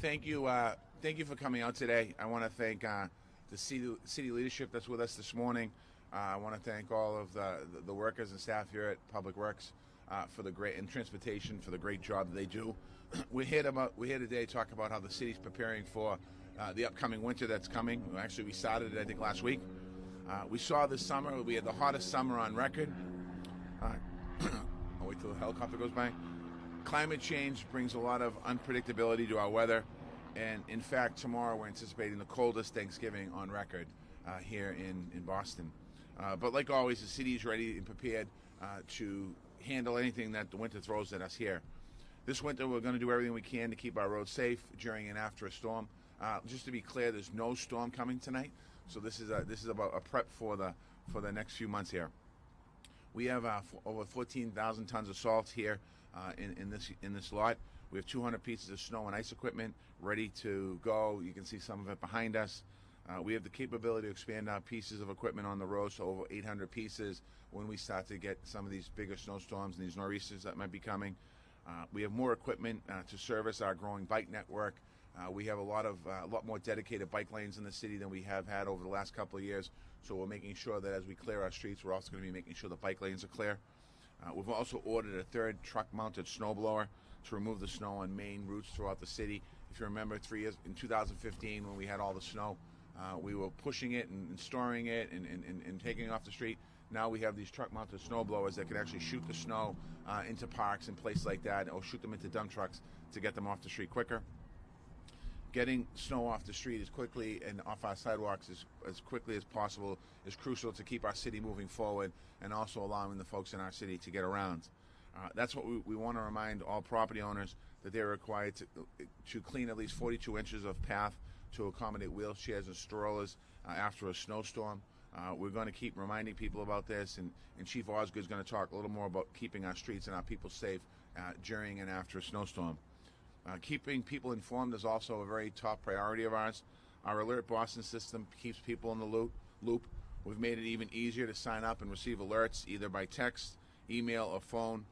thank you. Thank you for coming out today. I want to thank the city leadership that's with us this morning. I want to thank all of the workers and staff here at Public Works for the great and transportation for the great job that they do. We're here today to talk about how the city's preparing for the upcoming winter that's coming. Actually, we started it I think last week. We saw this summer. We had the hottest summer on record. I'll wait till the helicopter goes by. Climate change brings a lot of unpredictability to our weather, and in fact, tomorrow we're anticipating the coldest Thanksgiving on record here in Boston. But like always, the city is ready and prepared to handle anything that the winter throws at us here. This winter, we're going to do everything we can to keep our roads safe during and after a storm. Just to be clear, there's no storm coming tonight, so this is about a prep for the next few months here. We have over 14,000 tons of salt here in this lot. We have 200 pieces of snow and ice equipment ready to go. You can see some of it behind us. We have the capability to expand our pieces of equipment on the road to over 800 pieces when we start to get some of these bigger snowstorms and these nor'easters that might be coming. We have more equipment to service our growing bike network. We have a lot more dedicated bike lanes in the city than we have had over the last couple of years. So we're making sure that as we clear our streets, we're also going to be making sure the bike lanes are clear. We've also ordered a third truck-mounted snowblower to remove the snow on main routes throughout the city. If you remember 3 years, in 2015 when we had all the snow, we were pushing it and storing it and taking it off the street. Now we have these truck-mounted snowblowers that can actually shoot the snow into parks and places like that, or shoot them into dump trucks to get them off the street quicker. Getting snow off the street as quickly and off our sidewalks as quickly as possible is crucial to keep our city moving forward and also allowing the folks in our city to get around. That's what we want to remind all property owners, that they're required to clean at least 42 inches of path to accommodate wheelchairs and strollers after a snowstorm. We're going to keep reminding people about this, and Chief Osgood is going to talk a little more about keeping our streets and our people safe during and after a snowstorm. Keeping people informed is also a very top priority of ours. Our Alert Boston system keeps people in the loop. We've made it even easier to sign up and receive alerts either by text, email, or phone,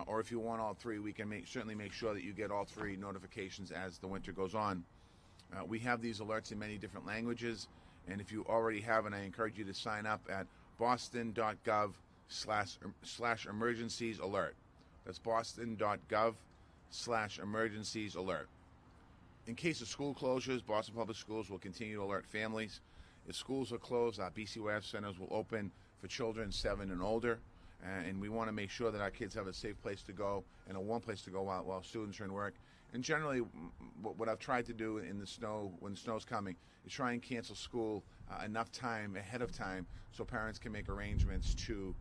or if you want all three, we can certainly make sure that you get all three notifications as the winter goes on. We have these alerts in many different languages, and if you already have it, I encourage you to sign up at boston.gov/emergencies alert. That's boston.gov/emergencies alert. In case of school closures, Boston Public Schools will continue to alert families. If schools are closed, our BCYF centers will open for children 7 and older, and we want to make sure that our kids have a safe place to go and a warm place to go while students are in work. And generally, what I've tried to do in the snow, when the snow's coming, is try and cancel school enough time ahead of time so parents can make arrangements to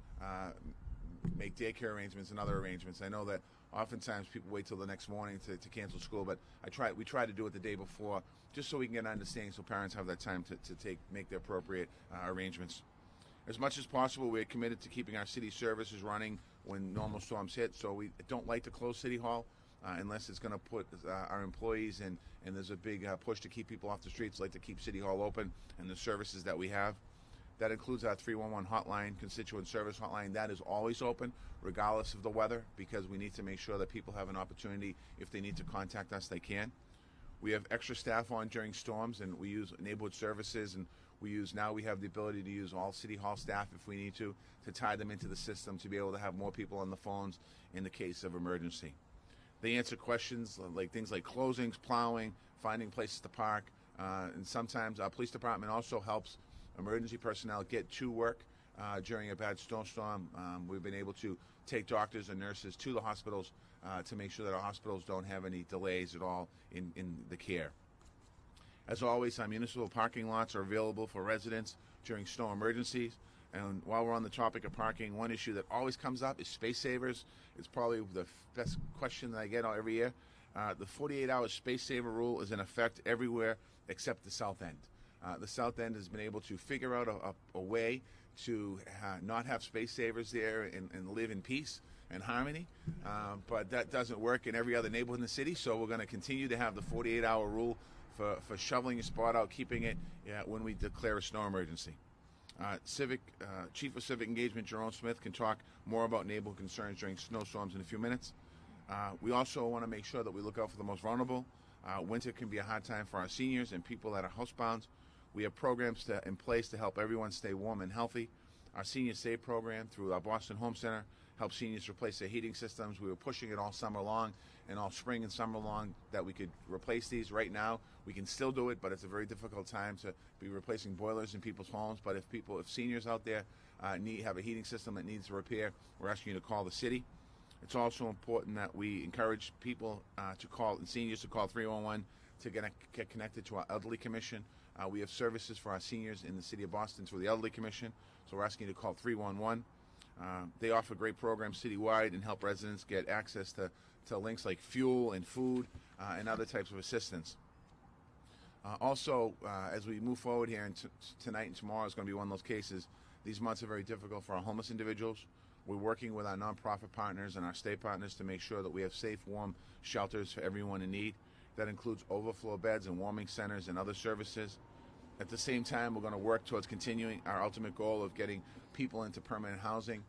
make daycare arrangements and other arrangements. I know that oftentimes people wait till the next morning to cancel school, but we try to do it the day before, just so we can get an understanding, so parents have that time to make the appropriate arrangements. As much as possible, we're committed to keeping our city services running when normal storms hit, so we don't like to close City Hall unless it's going to put our employees in, and there's a big push to keep people off the streets. Like to keep City Hall open and the services that we have. That includes our 311 hotline, constituent service hotline. That is always open, regardless of the weather, because we need to make sure that people have an opportunity. If they need to contact us, they can. We have extra staff on during storms, and we use neighborhood services, and we have the ability to use all City Hall staff if we need to tie them into the system to be able to have more people on the phones in the case of emergency. They answer questions like things like closings, plowing, finding places to park, and sometimes our police department also helps emergency personnel get to work during a bad snowstorm. We've been able to take doctors and nurses to the hospitals to make sure that our hospitals don't have any delays at all in the care. As always, our municipal parking lots are available for residents during snow emergencies. And while we're on the topic of parking, one issue that always comes up is space savers. It's probably the best question that I get every year. The 48-hour space saver rule is in effect everywhere except the South End. The South End has been able to figure out a way to not have space savers there and live in peace and harmony, but that doesn't work in every other neighborhood in the city, so we're going to continue to have the 48-hour rule for shoveling your spot out, keeping it when we declare a snow emergency. Chief of Civic Engagement Jerome Smith can talk more about neighborhood concerns during snowstorms in a few minutes. We also want to make sure that we look out for the most vulnerable. Winter can be a hard time for our seniors and people that are housebound. We have programs in place to help everyone stay warm and healthy. Our Senior Save program through our Boston Home Center helps seniors replace their heating systems. We were pushing it all summer long and all spring and summer long that we could replace these. Right now, we can still do it, but it's a very difficult time to be replacing boilers in people's homes. But if seniors out there have a heating system that needs repair, we're asking you to call the city. It's also important that we encourage people to call, and seniors to call 311 to get connected to our Elderly Commission. We have services for our seniors in the city of Boston through the Elderly Commission, so we're asking you to call 311. They offer great programs citywide and help residents get access to links like fuel and food and other types of assistance. Also, as we move forward here, and tonight and tomorrow is going to be one of those cases. These months are very difficult for our homeless individuals. We're working with our nonprofit partners and our state partners to make sure that we have safe, warm shelters for everyone in need. That includes overflow beds and warming centers and other services. At the same time, we're going to work towards continuing our ultimate goal of getting people into permanent housing.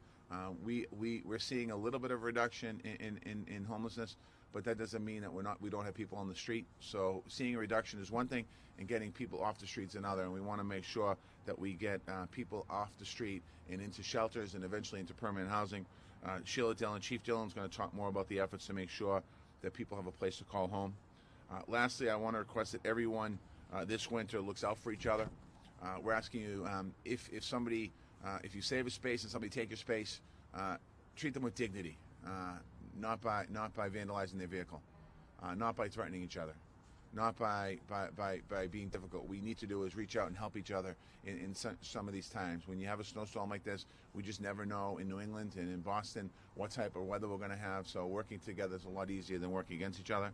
We're seeing a little bit of reduction in homelessness, but that doesn't mean that we don't have people on the street. So seeing a reduction is one thing, and getting people off the streets another. And we want to make sure that we get people off the street and into shelters and eventually into permanent housing. Sheila Dillon, Chief Dillon, is going to talk more about the efforts to make sure that people have a place to call home. Lastly, I want to request that everyone this winter looks out for each other. We're asking you, if you save a space and somebody take your space, treat them with dignity, not by vandalizing their vehicle, not by threatening each other, not by being difficult. What we need to do is reach out and help each other in some of these times. When you have a snowstorm like this, we just never know in New England and in Boston what type of weather we're going to have, so working together is a lot easier than working against each other.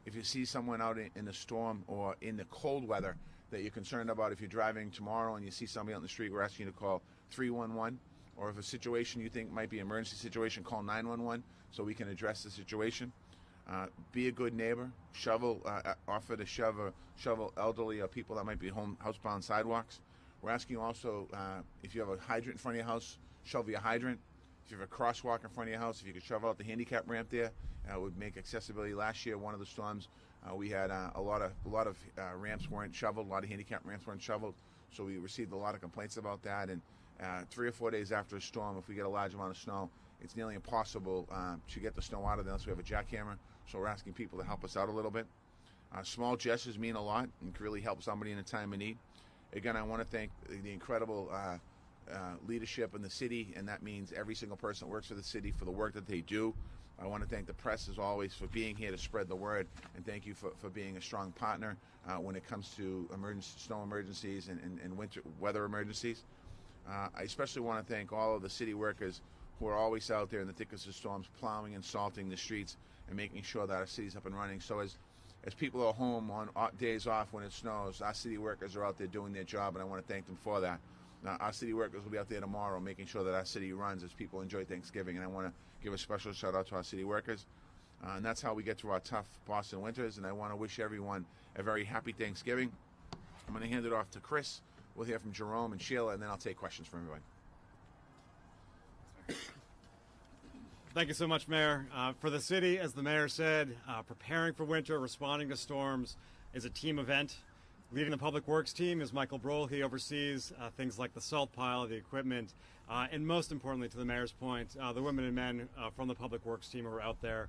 If you see someone out in the storm or in the cold weather that you're concerned about, if you're driving tomorrow and you see somebody out in the street, we're asking you to call 311. Or if a situation you think might be an emergency situation, call 911 so we can address the situation. Be a good neighbor. Offer to shovel elderly or people that might be housebound sidewalks. We're asking you also, if you have a hydrant in front of your house, shovel your hydrant. If you have a crosswalk in front of your house, if you could shovel out the handicap ramp there, it would make accessibility. Last year, one of the storms, we had a lot of ramps weren't shoveled, a lot of handicap ramps weren't shoveled, so we received a lot of complaints about that. And 3 or 4 days after a storm, if we get a large amount of snow, it's nearly impossible to get the snow out of there unless we have a jackhammer. So we're asking people to help us out a little bit. Small gestures mean a lot and can really help somebody in a time of need. Again, I want to thank the incredible leadership in the city, and that means every single person that works for the city for the work that they do. I want to thank the press, as always, for being here to spread the word, and thank you for being a strong partner when it comes to snow emergencies and winter weather emergencies. I especially want to thank all of the city workers who are always out there in the thickest of storms, plowing and salting the streets and making sure that our city's up and running. So as people are home on days off when it snows, our city workers are out there doing their job, and I want to thank them for that. Now, our city workers will be out there tomorrow making sure that our city runs as people enjoy Thanksgiving, and I want to give a special shout out to our city workers. And that's how we get through our tough Boston winters, and I want to wish everyone a very happy Thanksgiving. I'm going to hand it off to Chris. We'll hear from Jerome and Sheila, and then I'll take questions from everyone. Thank you so much, Mayor. For the city, as the mayor said, preparing for winter, responding to storms is a team event. Leading the Public Works team is Michael Brohl. He oversees things like the salt pile, the equipment, and most importantly, to the mayor's point, the women and men from the Public Works team who are out there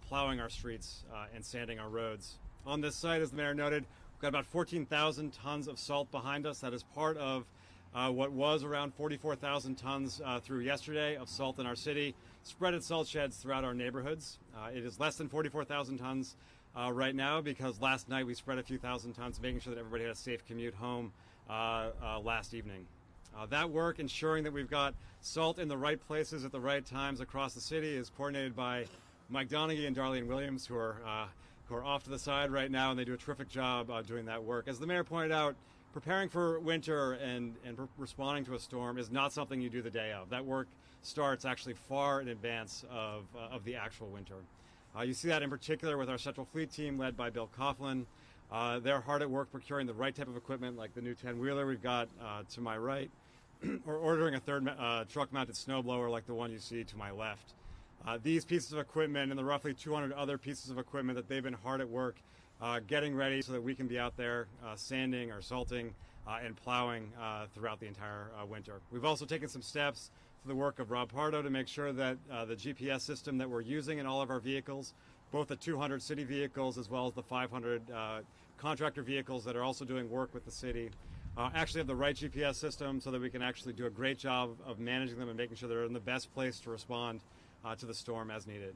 plowing our streets and sanding our roads. On this site, as the mayor noted, we've got about 14,000 tons of salt behind us. That is part of what was around 44,000 tons through yesterday of salt in our city, spread at salt sheds throughout our neighborhoods. It is less than 44,000 tons right now because last night we spread a few thousand tons, making sure that everybody had a safe commute home last evening. That work, ensuring that we've got salt in the right places at the right times across the city, is coordinated by Mike Donaghy and Darlene Williams, who are off to the side right now, and they do a terrific job doing that work. As the mayor pointed out, preparing for winter and responding to a storm is not something you do the day of. That work starts actually far in advance of the actual winter. You see that in particular with our Central Fleet team led by Bill Coughlin. They're hard at work procuring the right type of equipment, like the new 10-wheeler we've got to my right, or ordering a third truck-mounted snowblower like the one you see to my left. These pieces of equipment and the roughly 200 other pieces of equipment that they've been hard at work getting ready so that we can be out there sanding or salting and plowing throughout the entire winter. We've also taken some steps through the work of Rob Pardo to make sure that the GPS system that we're using in all of our vehicles, both the 200 city vehicles as well as the 500 contractor vehicles that are also doing work with the city, actually have the right GPS system so that we can actually do a great job of managing them and making sure they're in the best place to respond to the storm as needed.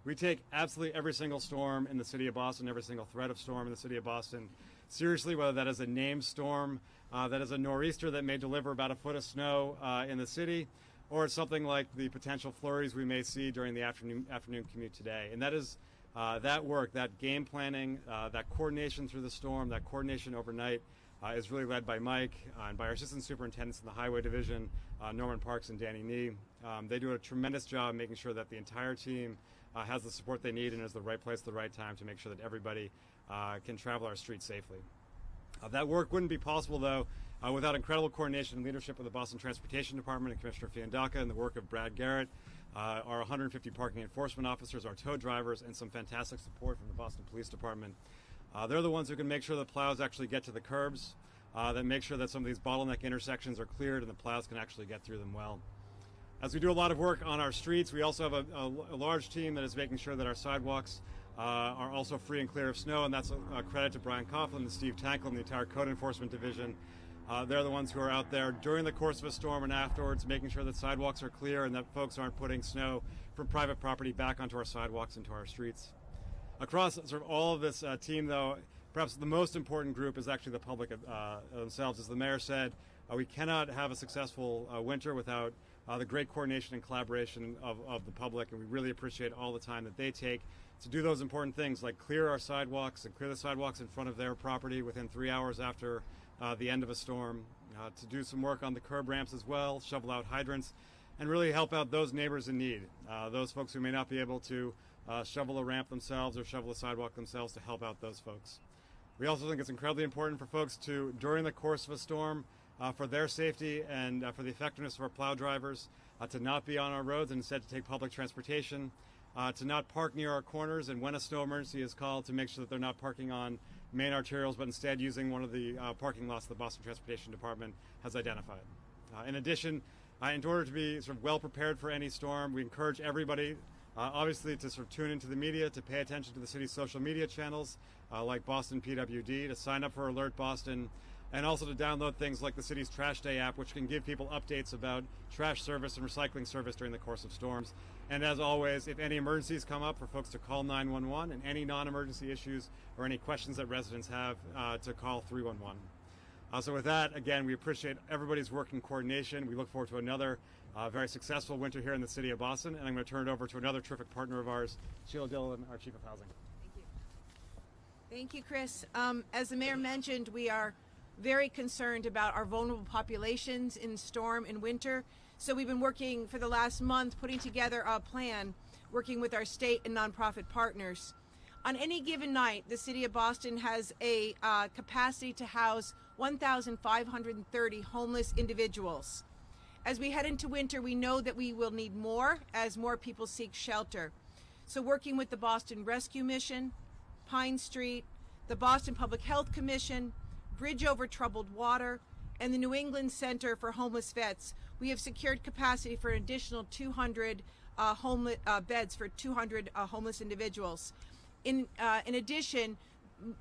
We take absolutely every single storm in the city of Boston, every single threat of storm in the city of Boston seriously, whether that is a named storm, that is a nor'easter that may deliver about a foot of snow in the city, or it's something like the potential flurries we may see during the afternoon commute today. And that is that work, that game planning, that coordination through the storm, that coordination overnight is really led by Mike and by our assistant superintendents in the Highway Division, Norman Parks and Danny Nee. They do a tremendous job making sure that the entire team has the support they need and is the right place at the right time to make sure that everybody can travel our streets safely. That work wouldn't be possible, though, without incredible coordination and leadership of the Boston Transportation Department and Commissioner Fiandaca and the work of Brad Garrett, our 150 parking enforcement officers, our tow drivers, and some fantastic support from the Boston Police Department. They're the ones who can make sure the plows actually get to the curbs, that make sure that some of these bottleneck intersections are cleared and the plows can actually get through them well. As we do a lot of work on our streets, we also have a large team that is making sure that our sidewalks are also free and clear of snow, and that's a credit to Brian Coughlin and Steve Tankel and the entire Code Enforcement Division. They're the ones who are out there during the course of a storm and afterwards, making sure that sidewalks are clear and that folks aren't putting snow from private property back onto our sidewalks into our streets. Across sort of all of this team, though, perhaps the most important group is actually the public themselves. As the mayor said, we cannot have a successful winter without the great coordination and collaboration of the public, and we really appreciate all the time that they take to do those important things like clear our sidewalks and clear the sidewalks in front of their property within 3 hours after the end of a storm, to do some work on the curb ramps as well, shovel out hydrants, and really help out those neighbors in need, those folks who may not be able to shovel a ramp themselves or shovel a sidewalk themselves, to help out those folks. We also think it's incredibly important for folks to, during the course of a storm, for their safety and for the effectiveness of our plow drivers, to not be on our roads and instead to take public transportation, to not park near our corners, and when a snow emergency is called, to make sure that they're not parking on main arterials, but instead using one of the parking lots the Boston Transportation Department has identified. In addition, in order to be sort of well prepared for any storm, we encourage everybody, obviously, to sort of tune into the media, to pay attention to the city's social media channels like Boston PWD, to sign up for Alert Boston, and also to download things like the city's Trash Day app, which can give people updates about trash service and recycling service during the course of storms. And as always, if any emergencies come up, for folks to call 911, and any non-emergency issues or any questions that residents have, to call 311. So with that, again, we appreciate everybody's work in coordination. We look forward to another very successful winter here in the city of Boston, and I'm going to turn it over to another terrific partner of ours, Sheila Dillon, our Chief of Housing. Thank you. Thank you, Chris. As the mayor mentioned, we are very concerned about our vulnerable populations in storm and winter. So we've been working for the last month, putting together a plan, working with our state and nonprofit partners. On any given night, the city of Boston has a capacity to house 1,530 homeless individuals. As we head into winter, we know that we will need more as more people seek shelter. So working with the Boston Rescue Mission, Pine Street, the Boston Public Health Commission, Bridge Over Troubled Water, and the New England Center for Homeless Vets, we have secured capacity for an additional 200 beds for 200 homeless individuals. In addition,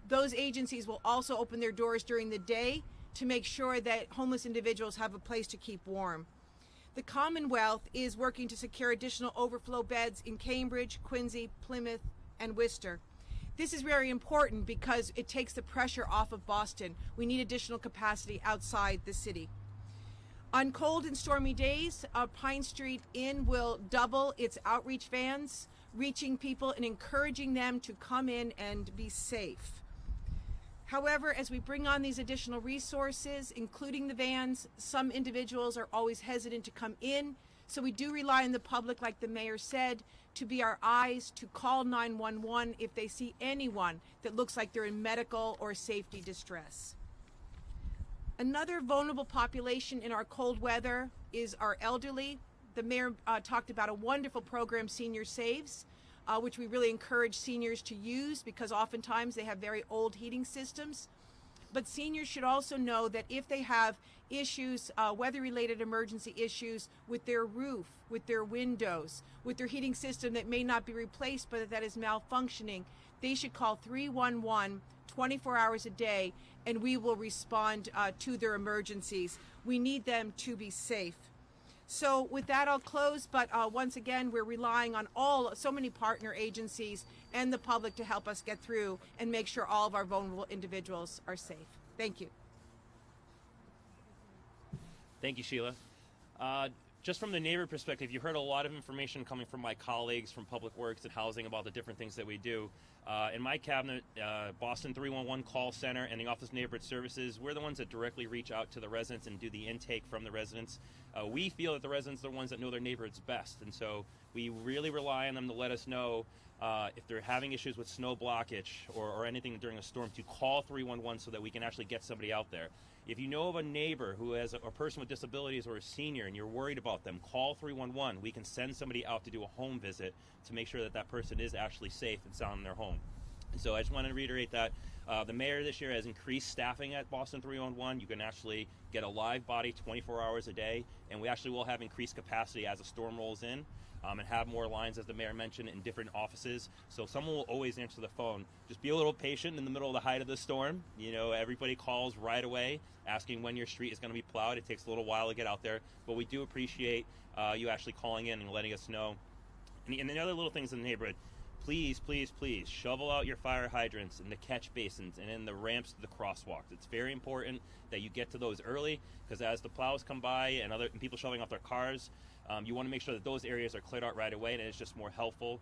those agencies will also open their doors during the day to make sure that homeless individuals have a place to keep warm. The Commonwealth is working to secure additional overflow beds in Cambridge, Quincy, Plymouth, and Worcester. This is very important because it takes the pressure off of Boston. We need additional capacity outside the city. On cold and stormy days, Pine Street Inn will double its outreach vans, reaching people and encouraging them to come in and be safe. However, as we bring on these additional resources, including the vans, some individuals are always hesitant to come in. So we do rely on the public, like the mayor said, to be our eyes, to call 911 if they see anyone that looks like they're in medical or safety distress. Another vulnerable population in our cold weather is our elderly. The mayor talked about a wonderful program, Senior Saves. which we really encourage seniors to use because oftentimes they have very old heating systems. But seniors should also know that if they have issues, weather-related emergency issues with their roof, with their windows, with their heating system that may not be replaced but that is malfunctioning, they should call 311 24 hours a day, and we will respond to their emergencies. We need them to be safe. So with that, I'll close. But once again, we're relying on so many partner agencies and the public to help us get through and make sure all of our vulnerable individuals are safe. Thank you. Thank you, Sheila. Just from the neighbor perspective, you heard a lot of information coming from my colleagues from Public Works and Housing about the different things that we do. In my cabinet, Boston 311 call center and the Office of Neighborhood Services, we're the ones that directly reach out to the residents and do the intake from the residents. We feel that the residents are the ones that know their neighborhoods best, and so we really rely on them to let us know if they're having issues with snow blockage or anything during a storm, to call 311 so that we can actually get somebody out there. If you know of a neighbor who has a person with disabilities or a senior and you're worried about them, call 311. We can send somebody out to do a home visit to make sure that that person is actually safe and sound in their home. And so I just want to reiterate that the mayor this year has increased staffing at Boston 311. You can actually get a live body 24 hours a day, and we actually will have increased capacity as a storm rolls in. And have more lines, as the mayor mentioned, in different offices. So someone will always answer the phone. Just be a little patient in the middle of the height of the storm. You know, everybody calls right away asking when your street is going to be plowed. It takes a little while to get out there, but we do appreciate you actually calling in and letting us know. And the other little things in the neighborhood, please, please, please shovel out your fire hydrants in the catch basins and in the ramps to the crosswalks. It's very important that you get to those early, because as the plows come by and people shoveling off their cars, you want to make sure that those areas are cleared out right away, and it's just more helpful.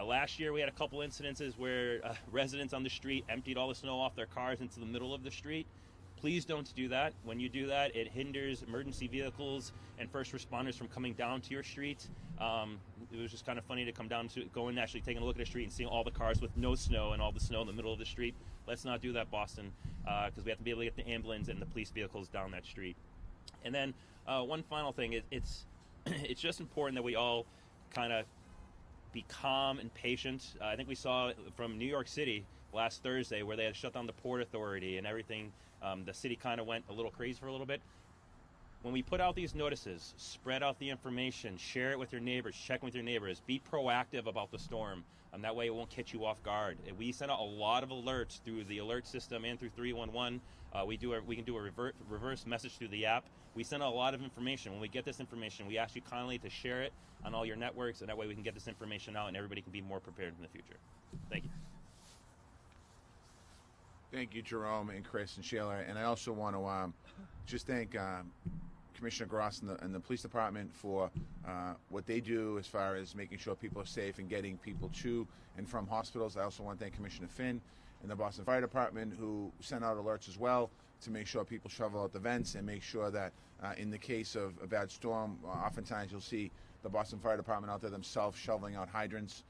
Last year we had a couple incidences where residents on the street emptied all the snow off their cars into the middle of the street. Please don't do that. When you do that, it hinders emergency vehicles and first responders from coming down to your street. It was just kind of funny to go and actually taking a look at the street and seeing all the cars with no snow and all the snow in the middle of the street. Let's not do that, Boston, because we have to be able to get the ambulance and the police vehicles down that street. And then one final thing, it's just important that we all kind of be calm and patient. I think we saw from New York City last Thursday where they had shut down the Port Authority and everything. The city kind of went a little crazy for a little bit. When we put out these notices, spread out the information, share it with your neighbors, check with your neighbors, be proactive about the storm. That way it won't catch you off guard. We send out a lot of alerts through the alert system and through 311. We can do a reverse message through the app. We send out a lot of information. When we get this information, we ask you kindly to share it on all your networks, and that way we can get this information out and everybody can be more prepared in the future. Thank you. Thank you, Jerome and Chris and Sheila. And I also want to just thank Commissioner Gross and the police department for what they do as far as making sure people are safe and getting people to and from hospitals. I also want to thank Commissioner Finn and the Boston Fire Department, who sent out alerts as well to make sure people shovel out the vents and make sure that in the case of a bad storm, oftentimes you'll see the Boston Fire Department out there themselves shoveling out hydrants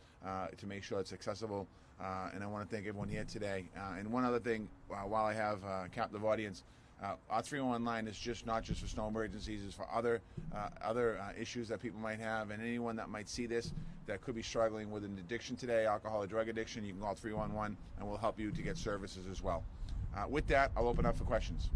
to make sure it's accessible. And I want to thank everyone here today. And one other thing, while I have a captive audience, our 311 line is not just for snow emergencies, it's for other issues that people might have, and anyone that might see this that could be struggling with an addiction today, alcohol or drug addiction, you can call 311 and we'll help you to get services as well. With that, I'll open up for questions.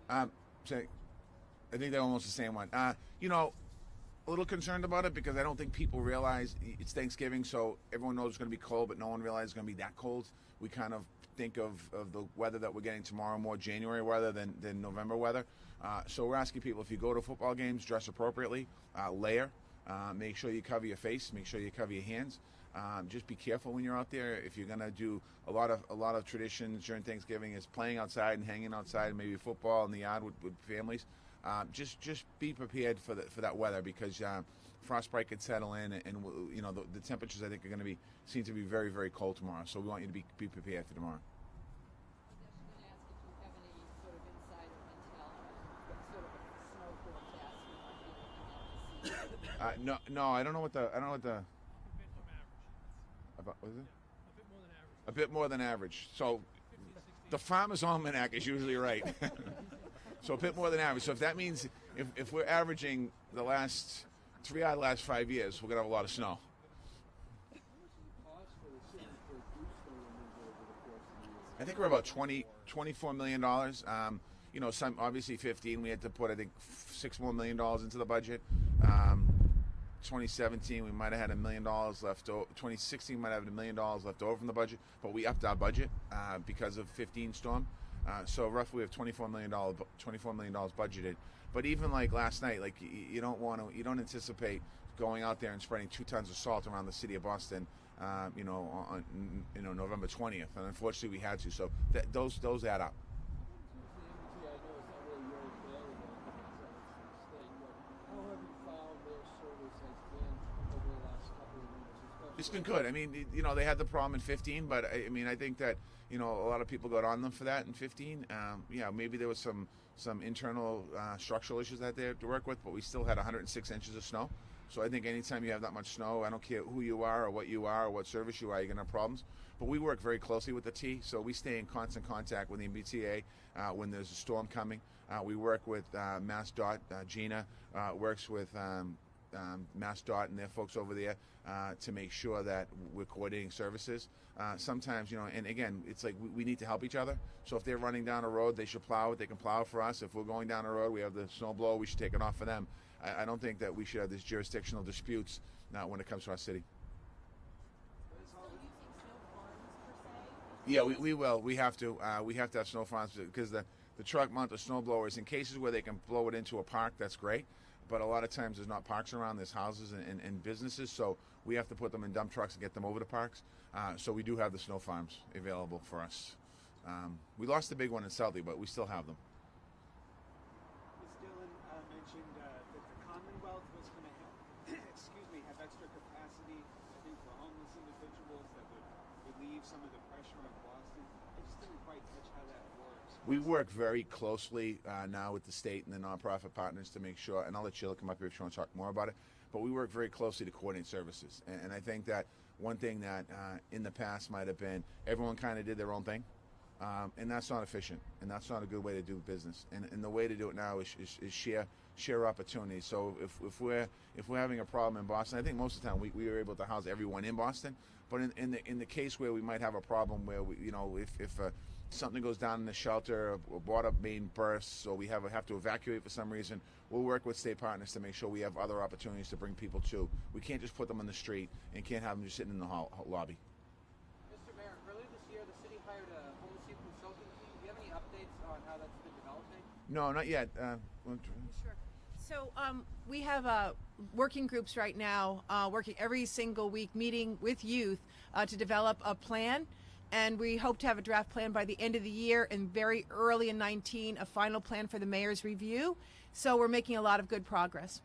I think they're almost the same one. A little concerned about it because I don't think people realize it's Thanksgiving, so everyone knows it's going to be cold, but no one realizes it's going to be that cold. We kind of think of the weather that we're getting tomorrow more January weather than November weather. So we're asking people, if you go to football games, dress appropriately, layer, make sure you cover your face, make sure you cover your hands. Just be careful when you're out there. If you're going to do a lot of traditions during Thanksgiving is playing outside and hanging outside, maybe football in the yard with families. Just be prepared for that weather, because frostbite could settle in, and the temperatures I think are going to seem to be very, very cold tomorrow. So we want you to be prepared for tomorrow. No, I don't know what the. About, what is it? A bit more than average. So the Farmer's Almanac is usually right. So a bit more than average. So if that means if we're averaging the last 3 out of the last 5 years, we're going to have a lot of snow. I think we're about $24 million. You know, some obviously 15. We had to put, I think, $6 more million into the budget. 2017, we might have had $1 million left over. 2016 might have had $1 million left over from the budget, but we upped our budget because of 15 storm. So roughly we have $24 million budgeted. But even like last night, like you don't anticipate going out there and spreading 2 tons of salt around the city of Boston. You know, on November 20th, and unfortunately we had to. So those add up. It's been good. I mean, you know, they had the problem in 15, but I mean, I think that, you know, a lot of people got on them for that in 15. Yeah, maybe there was some internal structural issues that they had to work with, but we still had 106 inches of snow. So I think anytime you have that much snow, I don't care who you are or what service you are, you're going to have problems. But we work very closely with the T, so we stay in constant contact with the MBTA when there's a storm coming. We work with MassDOT. Gina works with MassDOT and their folks over there to make sure that we're coordinating services. Sometimes, you know, and again, it's like we need to help each other. So if they're running down a road, they should plow it. They can plow it for us. If we're going down a road, we have the snow blower, we should take it off for them. I don't think that we should have these jurisdictional disputes when it comes to our city. Yeah, we will. We have to. We have to have snow farms because the truck mounted snow blowers, in cases where they can blow it into a park, that's great. But a lot of times there's not parks around, there's houses and businesses, so we have to put them in dump trucks and get them over to parks. So we do have the snow farms available for us. We lost the big one in Southie, but we still have them. Ms. Dillon mentioned that the Commonwealth was going to have extra capacity, I think, for homeless individuals that would relieve some of the pressure on Boston. I just didn't quite catch how that works. We work very closely now with the state and the nonprofit partners to make sure, and I'll let Sheila come up here if she wants to talk more about it, but we work very closely to coordinate services. And I think that one thing that in the past might have been everyone kind of did their own thing, and that's not efficient, and that's not a good way to do business. And the way to do it now is share opportunities. So if we're having a problem in Boston, I think most of the time we are able to house everyone in Boston. But in the case where we might have a problem where if something goes down in the shelter, or water main bursts, or we have to evacuate for some reason, we'll work with state partners to make sure we have other opportunities to bring people to. We can't just put them on the street and can't have them just sitting in the lobby. Mr. Mayor, earlier this year, the city hired a homeless youth consultancy. Do you have any updates on how that's been developing? No, not yet. Sure. So we have working groups right now, working every single week, meeting with youth to develop a plan. And we hope to have a draft plan by the end of the year, and very early in 19, a final plan for the mayor's review. So we're making a lot of good progress.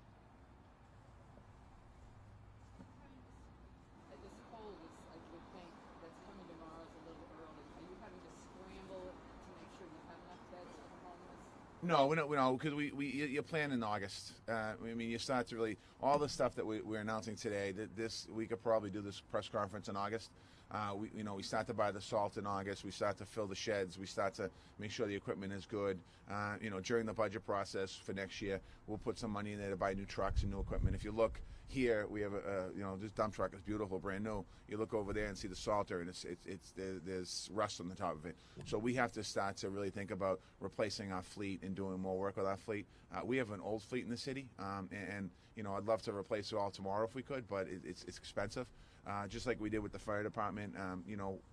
This poll is, I would think, that's coming tomorrow is a little early. Are you having to scramble to make sure you have enough beds for homeless? No, we don't, because you plan in August. I mean, you start to really, all the stuff that we're announcing today, we could probably do this press conference in August. We start to buy the salt in August. We start to fill the sheds. We start to make sure the equipment is good. During the budget process for next year, we'll put some money in there to buy new trucks and new equipment. If you look here, we have this dump truck is beautiful, brand new. You look over there and see the salter, and there's rust on the top of it. So we have to start to really think about replacing our fleet and doing more work with our fleet. We have an old fleet in the city, and I'd love to replace it all tomorrow if we could, but it's expensive. Just like we did with the fire department,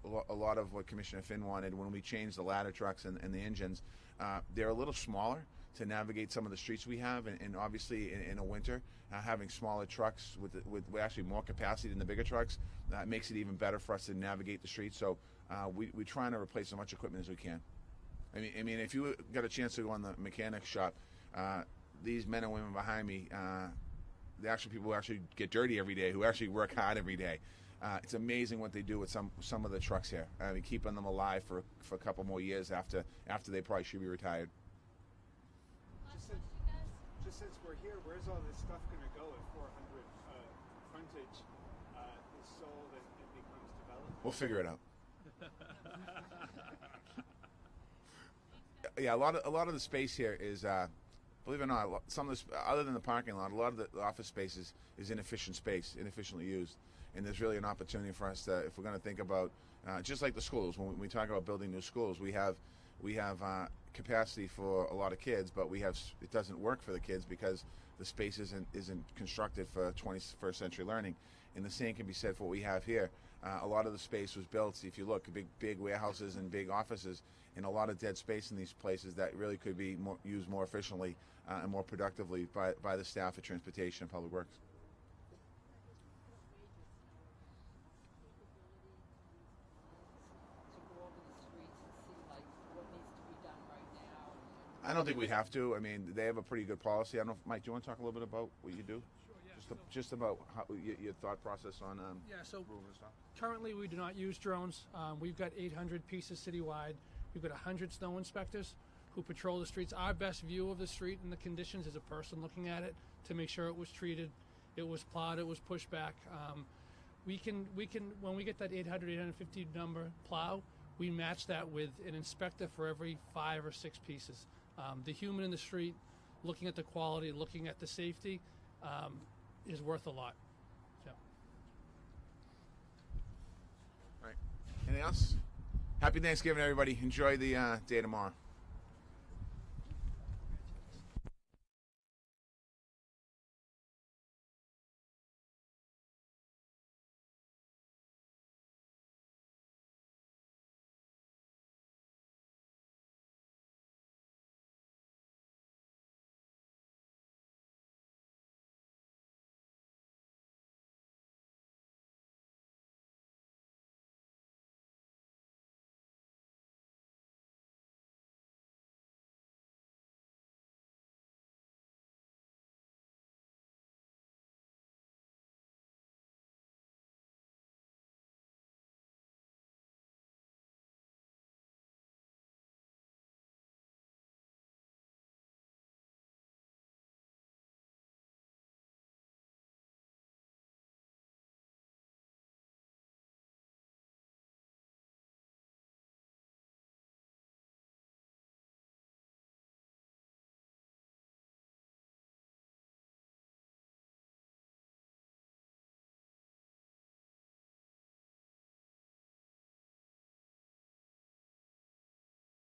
a lot of what Commissioner Finn wanted when we changed the ladder trucks and the engines, they're a little smaller to navigate some of the streets we have, and obviously in a winter, having smaller trucks with actually more capacity than the bigger trucks makes it even better for us to navigate the streets. So we're trying to replace as much equipment as we can. I mean, if you got a chance to go in the mechanic shop, these men and women behind me, the actual people who actually get dirty every day, who actually work hard every day. It's amazing what they do with some of the trucks here. I mean, keeping them alive for a couple more years after they probably should be retired. Just since we're here, where's all this stuff going to go if 400 frontage is sold and becomes developed? We'll figure it out. Yeah, a lot of the space here is believe it or not, some of this, other than the parking lot, a lot of the office space is inefficient space, inefficiently used. And there's really an opportunity for us to, if we're going to think about, just like the schools, when we talk about building new schools, we have capacity for a lot of kids, but it doesn't work for the kids because the space isn't constructed for 21st century learning. And the same can be said for what we have here. A lot of the space was built, if you look, big warehouses and big offices, and a lot of dead space in these places that really could be used more efficiently and more productively by the staff of transportation and public works. To go over the streets and see like what needs to be done right now. I don't think we have to. I mean, they have a pretty good policy. I don't know, Mike, do you want to talk a little bit about what you do? Sure, yeah. Just about how, your thought process on So rules and stuff. currently we do not use drones. We've got 800 pieces citywide. We've got 100 snow inspectors who patrol the streets. Our best view of the street and the conditions is a person looking at it to make sure it was treated, it was plowed, it was pushed back. We can when we get that 850 number plow, we match that with an inspector for every 5 or 6 pieces. The human in the street, looking at the quality, looking at the safety, is worth a lot. So. All right. Anything else? Happy Thanksgiving, everybody. Enjoy the day tomorrow.